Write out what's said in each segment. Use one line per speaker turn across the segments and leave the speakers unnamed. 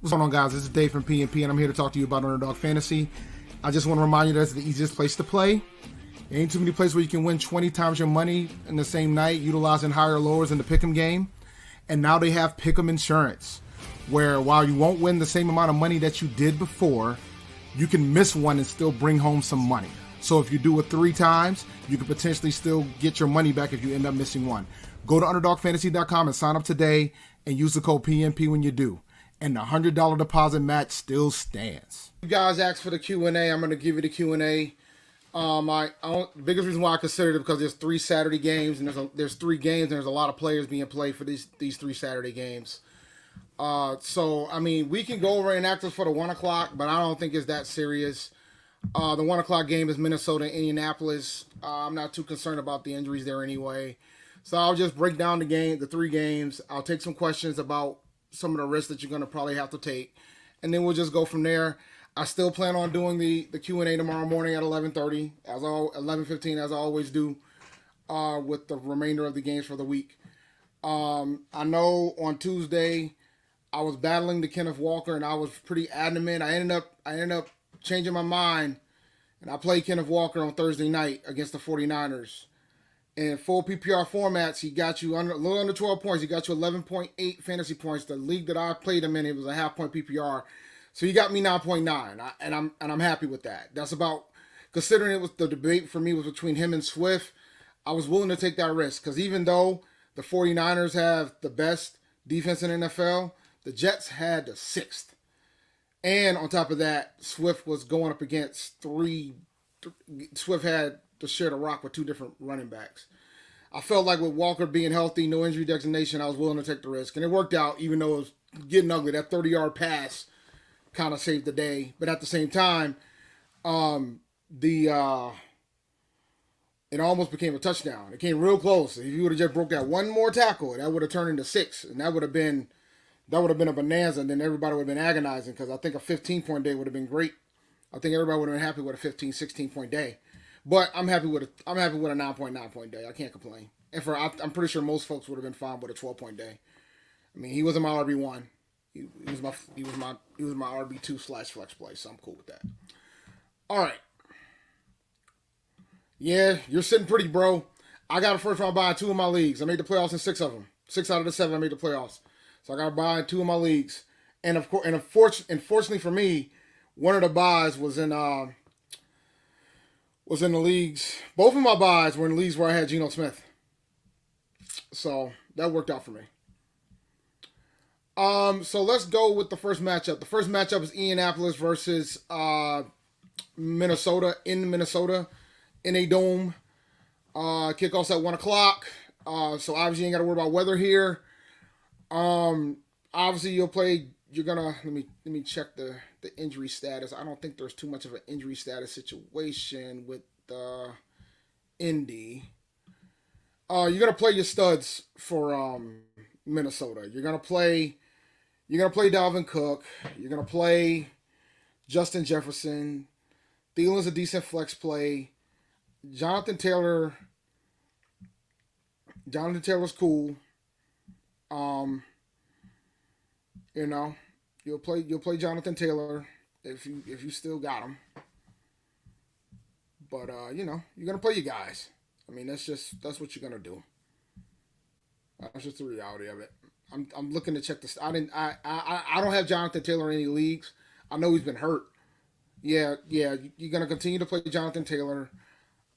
What's going on, guys? This is Dave from PNP, and I'm here to talk to you about Underdog Fantasy. I just want to remind you that's the easiest place to play. There ain't too many places where you can win 20 times your money in the same night, utilizing higher lowers in the pick'em game. And now they have pick'em insurance, where while you won't win the same amount of money that you did before, you can miss one and still bring home some money. So if you do it 3 times, you could potentially still get your money back if you end up missing one. Go to UnderdogFantasy.com and sign up today and use the code PNP when you do. And the $100 deposit match still stands. You guys asked for the Q&A. I'm going to give you the Q&A. The biggest reason why I considered it because there's 3 Saturday games and there's 3 games and there's a lot of players being played for these 3 Saturday games. So I mean, we can go over and act for the 1 o'clock, but I don't think it's that serious. The 1 o'clock game is Minnesota and Indianapolis. I'm not too concerned about the injuries there anyway. So I'll just break down the 3 games. I'll take some questions about some of the risks that you're going to probably have to take, and then we'll just go from there. I still plan on doing the Q&A tomorrow morning at 11:30, 11:15 as I always do, with the remainder of the games for the week. I know on Tuesday I was battling the Kenneth Walker, and I was pretty adamant. I ended up changing my mind, and I played Kenneth Walker on Thursday night against the 49ers. In full PPR formats, he got you a little under 12 points. He got you 11.8 fantasy points. The league that I played him in, it was a half-point PPR. So he got me 9.9, and I'm happy with that. That's about, considering it was the debate for me was between him and Swift, I was willing to take that risk. Because even though the 49ers have the best defense in the NFL, the Jets had the 6th. And on top of that, Swift was going up against Swift had to share the rock with 2 different running backs. I felt like with Walker being healthy, no injury designation, I was willing to take the risk. And it worked out, even though it was getting ugly. That 30-yard pass kind of saved the day. But at the same time, it almost became a touchdown. It came real close. If you would have just broke that one more tackle, that would have turned into 6. And that would have been a bonanza. And then everybody would have been agonizing, because I think a 15-point day would have been great. I think everybody would have been happy with a 15, 16-point day. But I'm happy with a 9.9-point day. I can't complain. And I'm pretty sure most folks would have been fine with a 12-point day. I mean, he wasn't my RB1. He was my RB2/flex play, so I'm cool with that. All right. Yeah, you're sitting pretty, bro. I got a first round bye in 2 of my leagues. I made the playoffs in 6 of them. 6 out of the 7 I made the playoffs. So I got a bye in 2 of my leagues. And unfortunately for me, one of the buys was in the leagues. Both of my buys were in leagues where I had Geno Smith. So that worked out for me. So let's go with the first matchup. The first matchup is Indianapolis versus Minnesota in a dome. Kickoffs at 1 o'clock. So obviously you ain't got to worry about weather here. Obviously you're gonna let me check the injury status. I don't think there's too much of an injury status situation with Indy. You're gonna play your studs for Minnesota. You're gonna play Dalvin Cook. You're gonna play Justin Jefferson. Thielen's a decent flex play. Jonathan Taylor's cool. You'll play Jonathan Taylor if you still got him. But you're gonna play your guys. I mean, that's what you're gonna do. That's just the reality of it. I'm looking to check this. I don't have Jonathan Taylor in any leagues. I know he's been hurt. Yeah. You're gonna continue to play Jonathan Taylor.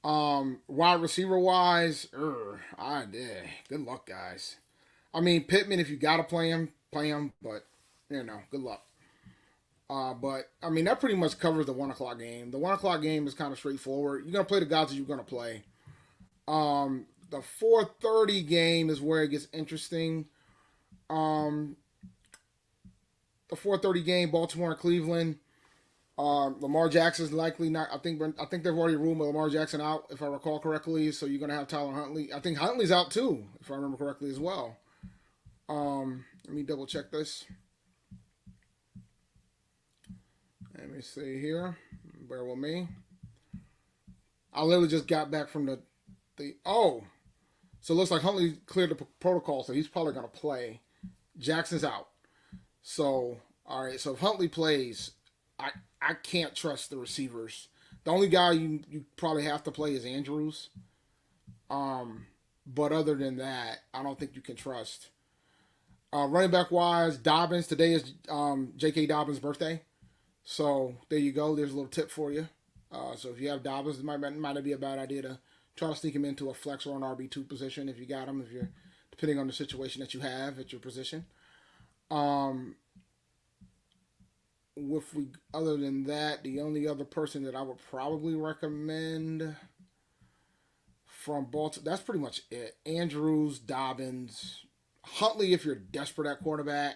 Wide receiver wise, good luck, guys. I mean, Pittman, if you gotta play him. But good luck. But I mean, that pretty much covers the 1 o'clock game. The 1 o'clock game is kind of straightforward. You're gonna play the guys that you're gonna play. The 4:30 game is where it gets interesting. The 4:30 game, Baltimore and Cleveland. Lamar Jackson's likely not. I think they've already ruled Lamar Jackson out, if I recall correctly. So you're gonna have Tyler Huntley. I think Huntley's out too, if I remember correctly as well. Let me double check this. Let me see here. Bear with me. I literally just got back from so it looks like Huntley cleared the protocol, so he's probably going to play. Jackson's out. So All right, so if Huntley plays, I I can't trust the receivers. The only guy you probably have to play is Andrews. Um, but other than that, I don't think you can trust. Running back wise, Dobbins. Today is J.K. Dobbins' birthday, so there you go. There's a little tip for you. So if you have Dobbins, it might not be a bad idea to try to sneak him into a flex or an RB2 position if you got him. If you're depending on the situation that you have at your position. Um, with we other than that, the only other person that I would probably recommend from Baltimore, that's pretty much it. Andrews, Dobbins, Huntley if you're desperate at quarterback.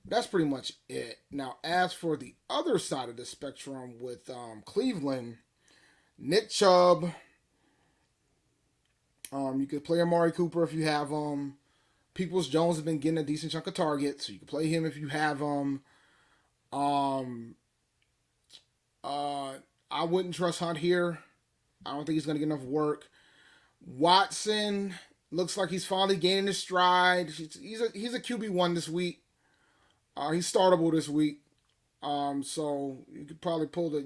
That's pretty much it. Now, as for the other side of the spectrum with Cleveland, Nick Chubb, you could play Amari Cooper if you have him. Peoples Jones has been getting a decent chunk of targets, so you can play him if you have him. Um, I wouldn't trust Hunt here. I don't think he's going to get enough work. Watson looks like he's finally gaining his stride. He's a QB1 this week. He's startable this week. So you could probably pull the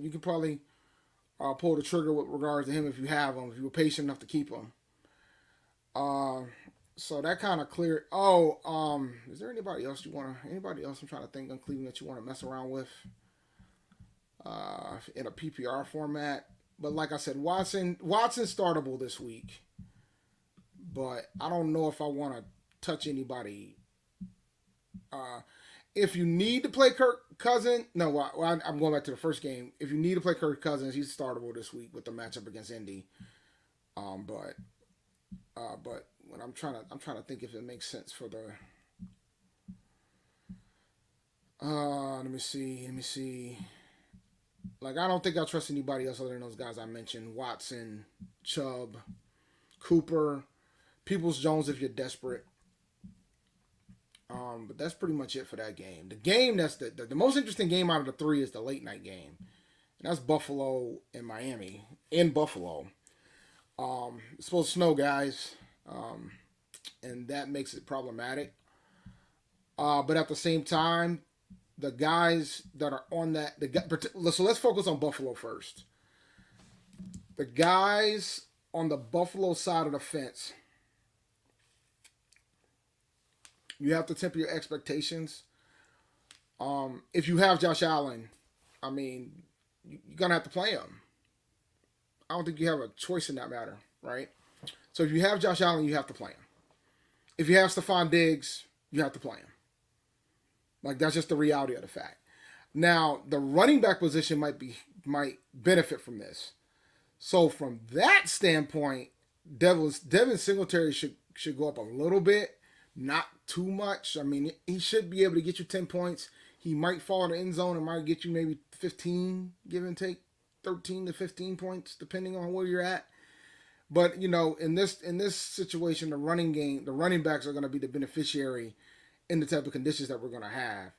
trigger with regards to him if you have him, if you were patient enough to keep him. So that kind of cleared. Is there anybody else I'm trying to think on Cleveland that you want to mess around with in a PPR format? But like I said, Watson's startable this week. But I don't know if I want to touch anybody. If you need to play Kirk Cousins, I'm going back to the first game. If you need to play Kirk Cousins, he's startable this week with the matchup against Indy. But when I'm trying to think if it makes sense for the. Let me see. Like, I don't think I trust anybody else other than those guys I mentioned: Watson, Chubb, Cooper, Peoples Jones if you're desperate. But that's pretty much it for that game. The game that's the most interesting game out of the three is the late night game, and that's Buffalo and Miami in Buffalo. It's supposed to snow, guys, and that makes it problematic. But at the same time, the guys that are on that so let's focus on Buffalo first. The guys on the Buffalo side of the fence, you have to temper your expectations. If you have Josh Allen, I mean, you're gonna have to play him. I don't think you have a choice in that matter, right? So if you have Josh Allen, you have to play him. If you have Stephon Diggs, you have to play him. Like, that's just the reality of the fact. Now, the running back position might benefit from this. So from that standpoint, Devin Singletary should go up a little bit, not too much. I mean, he should be able to get you 10 points. He might fall in the end zone and might get you maybe 15, give and take 13 to 15 points, depending on where you're at. But, in this situation, the running backs are going to be the beneficiary in the type of conditions that we're going to have.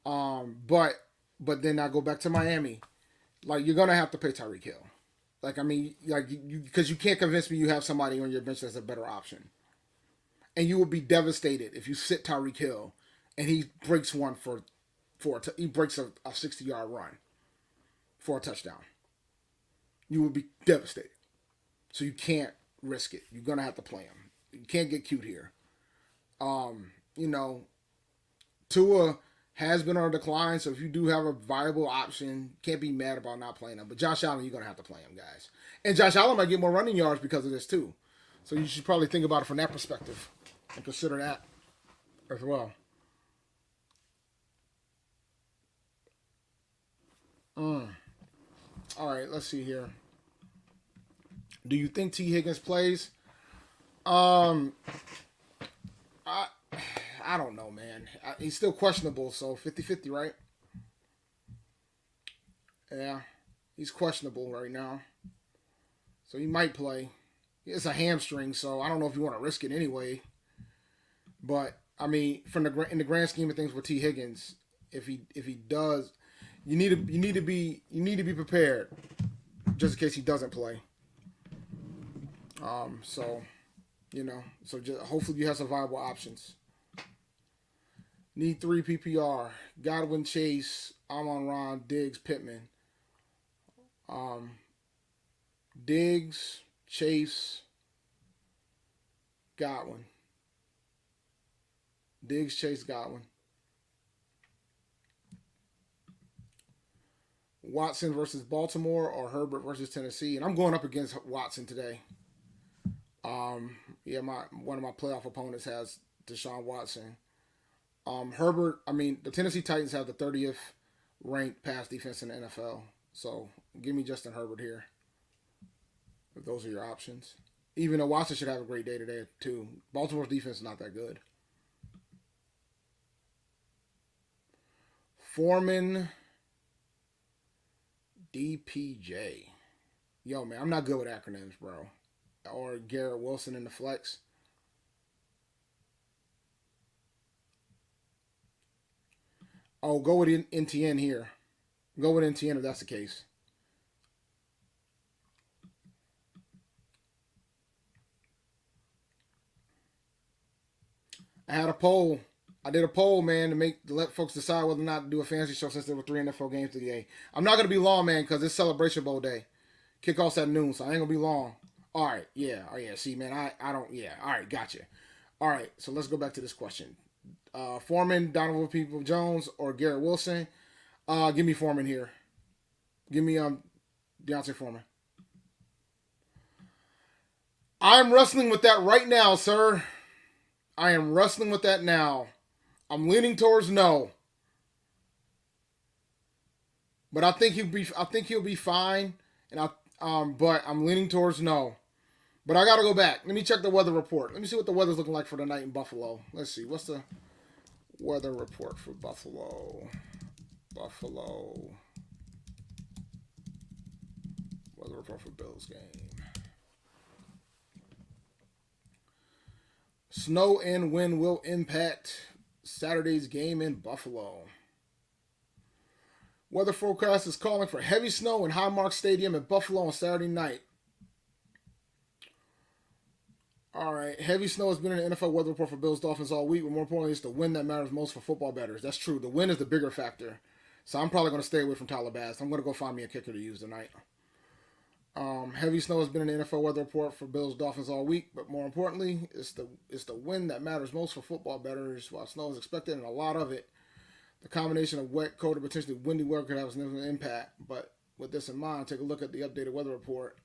But then I go back to Miami. Like, you're going to have to pay Tyreek Hill. Like, I mean, like, because you can't convince me you have somebody on your bench that's a better option. And you will be devastated if you sit Tyreek Hill and he breaks one he breaks a 60-yard run for a touchdown. You will be devastated. So you can't risk it. You're going to have to play him. You can't get cute here. Tua has been on a decline, so if you do have a viable option, can't be mad about not playing him. But Josh Allen, you're going to have to play him, guys. And Josh Allen might get more running yards because of this, too. So you should probably think about it from that perspective and consider that as well. All right, let's see here. Do you think T. Higgins plays? I don't know, man. He's still questionable, so 50-50, right? Yeah, he's questionable right now. So he might play. It's a hamstring, so I don't know if you want to risk it anyway. But I mean, in the grand scheme of things with T. Higgins, if he does, you need to be prepared just in case he doesn't play. So just hopefully you have some viable options. Need 3 PPR. Godwin, Chase, Amon-Ra, Diggs, Pittman. Um, Diggs, Chase, Godwin. Diggs, Chase, Godwin. Watson versus Baltimore or Herbert versus Tennessee. And I'm going up against Watson today. Yeah, one of my playoff opponents has Deshaun Watson. Herbert, I mean, the Tennessee Titans have the 30th ranked pass defense in the NFL. So give me Justin Herbert here. If those are your options. Even though Watson should have a great day today, too. Baltimore's defense is not that good. Foreman, DPJ. Yo, man, I'm not good with acronyms, bro. Or Garrett Wilson in the flex. Oh, go with NTN here. Go with NTN if that's the case. I had a poll. I did a poll, man, to let folks decide whether or not to do a fantasy show since there were 3 NFL games today. I'm not gonna be long, man, because it's Celebration Bowl day. Kickoff's at noon, so I ain't gonna be long. All right, yeah, oh yeah. See, man, I don't, yeah. All right, gotcha. All right, so let's go back to this question. Foreman, Donovan Peoples-Jones, or Garrett Wilson? Give me Foreman here. Give me Deontay Foreman. I'm wrestling with that right now, sir. I am wrestling with that now. I'm leaning towards no. But I think he'll be fine. And but I'm leaning towards no. But I gotta go back. Let me check the weather report. Let me see what the weather's looking like for the night in Buffalo. Let's see. What's the weather report for Buffalo? Buffalo. Weather report for Bills game. Snow and wind will impact Saturday's game in Buffalo. Weather forecast is calling for heavy snow in Highmark Stadium in Buffalo on Saturday night. All right, heavy snow has been in the NFL weather report for Bills Dolphins all week, but more importantly, it's the wind that matters most for football bettors. That's true. The wind is the bigger factor. So I'm probably going to stay away from Tyler Bass. I'm going to go find me a kicker to use tonight. Heavy snow has been in the NFL weather report for Bills Dolphins all week, but more importantly, it's the wind that matters most for football bettors. While snow is expected and a lot of it, the combination of wet, cold, and potentially windy weather could have a significant impact. But with this in mind, take a look at the updated weather report.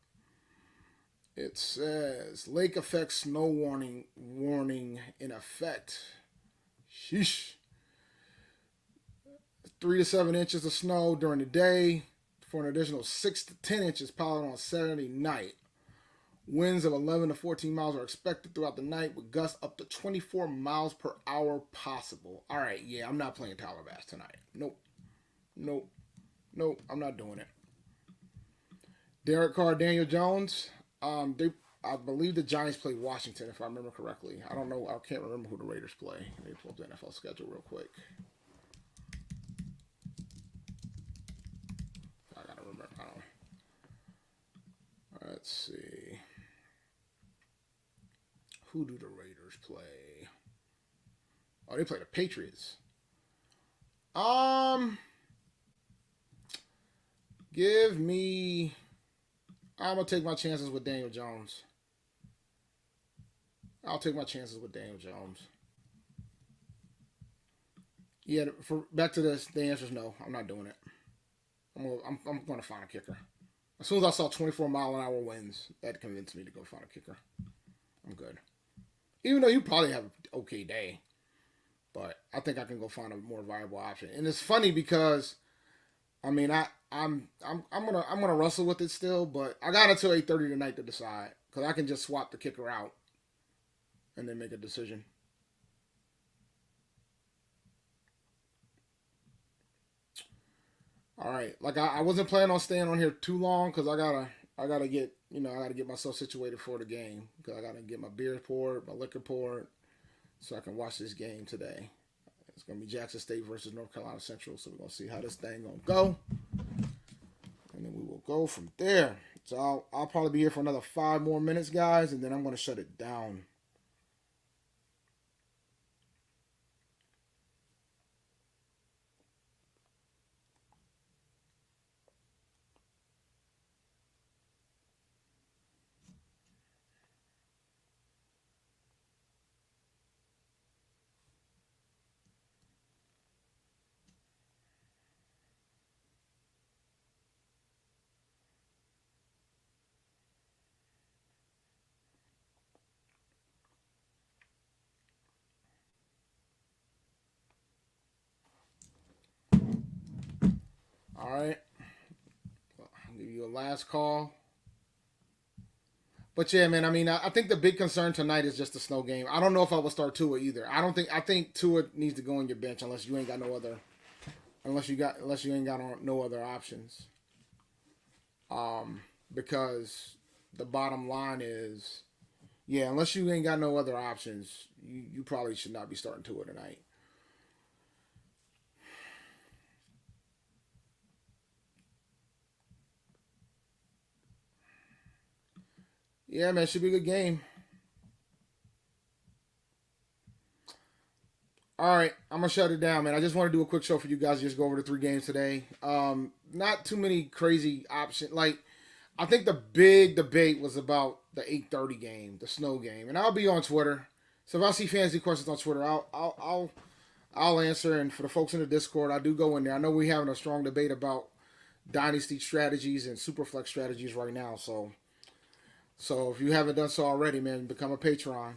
It says lake effect snow warning in effect. Sheesh. 3 to 7 inches of snow during the day, for an additional 6 to 10 inches piled on Saturday night. Winds of 11 to 14 miles are expected throughout the night, with gusts up to 24 miles per hour possible. All right, yeah, I'm not playing Tyler Bass tonight. Nope, I'm not doing it. Derek Carr, Daniel Jones. I believe the Giants play Washington, if I remember correctly. I don't know. I can't remember who the Raiders play. Let me pull up the NFL schedule real quick. I gotta remember. Let's see. Who do the Raiders play? Oh, they play the Patriots. Give me. I'm gonna take my chances with Daniel Jones. I'll take my chances with Daniel Jones. Yeah, back to this, the answer is no. I'm not doing it. I'm going to find a kicker. As soon as I saw 24-mile-an-hour winds, that convinced me to go find a kicker. I'm good. Even though you probably have an okay day, but I think I can go find a more viable option. And it's funny because, I mean, I'm gonna wrestle with it still, but I got until 8:30 tonight to decide because I can just swap the kicker out and then make a decision. All right, like I wasn't planning on staying on here too long because I gotta get myself situated for the game because I gotta get my beer poured, my liquor poured, so I can watch this game today. It's gonna be Jackson State versus North Carolina Central, so we're gonna see how this thing gonna go, and then we will go from there. So I'll probably be here for another 5 more minutes, guys, and then I'm gonna shut it down. All right. I'll give you a last call. But yeah, man. I mean, I think the big concern tonight is just the snow game. I don't know if I will start Tua either. I think Tua needs to go on your bench unless you ain't got no other. Unless you ain't got no other options. Because the bottom line is, yeah, unless you ain't got no other options, you probably should not be starting Tua tonight. Yeah, man, should be a good game. All right, I'm gonna shut it down, man. I just want to do a quick show for you guys. Just go over the three games today. Not too many crazy options. Like, I think the big debate was about the 8:30 game, the snow game, and I'll be on Twitter. So if I see fantasy questions on Twitter, I'll answer. And for the folks in the Discord, I do go in there. I know we're having a strong debate about dynasty strategies and superflex strategies right now. So if you haven't done so already, man, become a Patreon.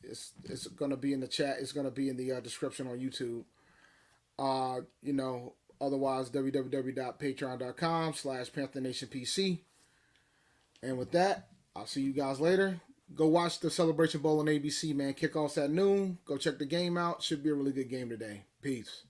It's gonna be in the chat. It's gonna be in the description on YouTube. Otherwise, www.patreon.com/PantherNationPC. And with that, I'll see you guys later. Go watch the Celebration Bowl on ABC, man. Kickoffs at noon. Go check the game out. Should be a really good game today. Peace.